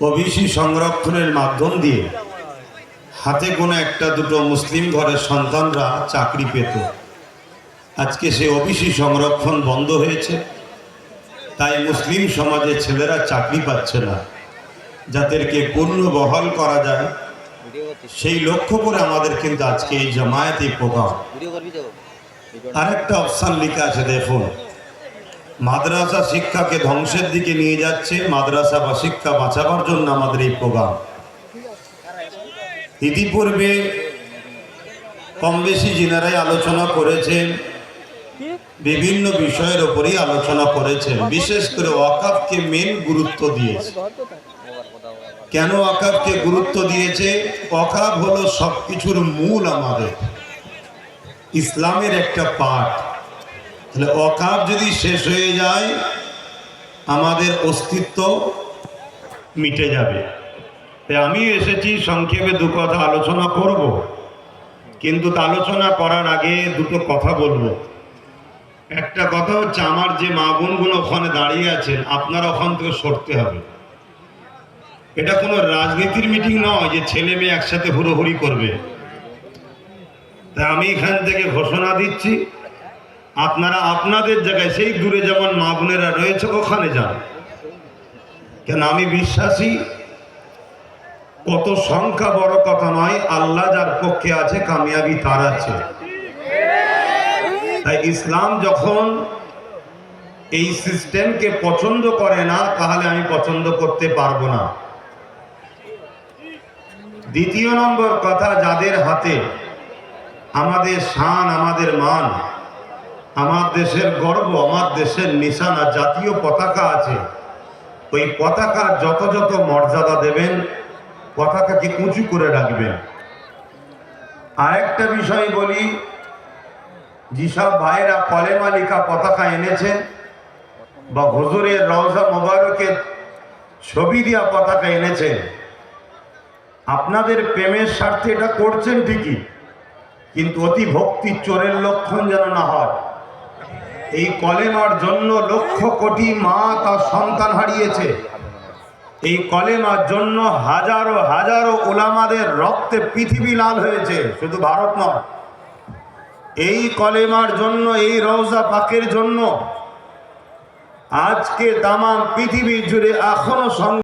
OBC সংরক্ষণের মাধ্যম দিয়ে হাতে গোনা একটা দুটো মুসলিম ঘরের সন্তানরা চাকরি পেত। আজকে সে ওবিসি সংরক্ষণ বন্ধ হয়েছে, তাই মুসলিম সমাজের ছেলেরা চাকরি পাচ্ছে না। যাদেরকে পূর্ণ বহাল করা যায় সেই লক্ষ্য করে আমাদের কিন্তু আজকে এই জামায়াত এই প্রোগ্রাম। আরেকটা অপশান লেখা আছে, দেখুন, মাদ্রাসা শিক্ষাকে ধ্বংসের দিকে নিয়ে যাচ্ছে, মাদ্রাসা বা শিক্ষা বাঁচাবার জন্য আমাদের এই প্রোগ্রাম। ইতিপূর্বে কম বেশি যিনারাই আলোচনা করেছেন বিভিন্ন বিষয়ের উপরেই আলোচনা করেছেন। বিশেষ করে ওয়াকফকে মেন গুরুত্ব দিয়েছে। কেন ওয়াকফকে গুরুত্ব দিয়েছে? ওয়াকফ হলো সবকিছুর মূল, আমাদের ইসলামের একটা পাঠ। তাহলে ওয়াকফ যদি শেষ হয়ে যায় আমাদের অস্তিত্ব মিটে যাবে। তাই আমি এসেছি সংক্ষেপে দু কথা আলোচনা করব, কিন্তু আলোচনা করার আগে দুটো কথা বলবো। একটা কথা হচ্ছে, আমার যে মা বোনগুলো ওখানে দাঁড়িয়ে আছেন, আপনারা ওখান থেকে সরতে হবে। এটা কোনো রাজনীতির মিটিং নয় যে ছেলে মেয়ে একসাথে হুড়োহুড়ি করবে। তাই আমি এখান থেকে ঘোষণা দিচ্ছি, আপনারা আপনাদের জায়গায় সেই দূরে যেমন মা বোনেরা রয়েছে ওখানে যান। কেন আমি বিশ্বাসী কত সংখ্যা বড় কথা নয়, আল্লাহ যার পক্ষে আছে কামিয়াবি তার আছে। তাই ইসলাম যখন এই সিস্টেমকে পছন্দ করে না, তাহলে আমি পছন্দ করতে পারবো না। দ্বিতীয় নম্বর কথা, যাদের হাতে আমাদের শান, আমাদের মান, আমার দেশের গর্ব, আমার দেশের নিশানা, জাতীয় পতাকা আছে, ওই পতাকা যত যত মর্যাদা দেবেন, পতাকাকে উঁচু করে রাখবেন। আরেকটা বিষয় বলি, যেসব ভাইরা কলেমা লেখা পতাকা এনেছেন বা হুজুরের রওজা মোবারকের ছবি দেওয়া পতাকা এনেছেন, আপনাদের প্রেমের স্বার্থে এটা করছেন ঠিকই, কিন্তু অতি ভক্তি চোরের লক্ষণ যেন না হয়। এই কলেমার জন্য লক্ষ কোটি মা তার সন্তান হারিয়েছে। এই কলেমার জন্য হাজারো হাজারো ওলামাদের রক্তে পৃথিবী লাল হয়েছে, শুধু ভারত নয়। এই কলেমার জন্য, এই রওজা পাকের জন্য আজকে তামাম পৃথিবী জুড়ে এখনো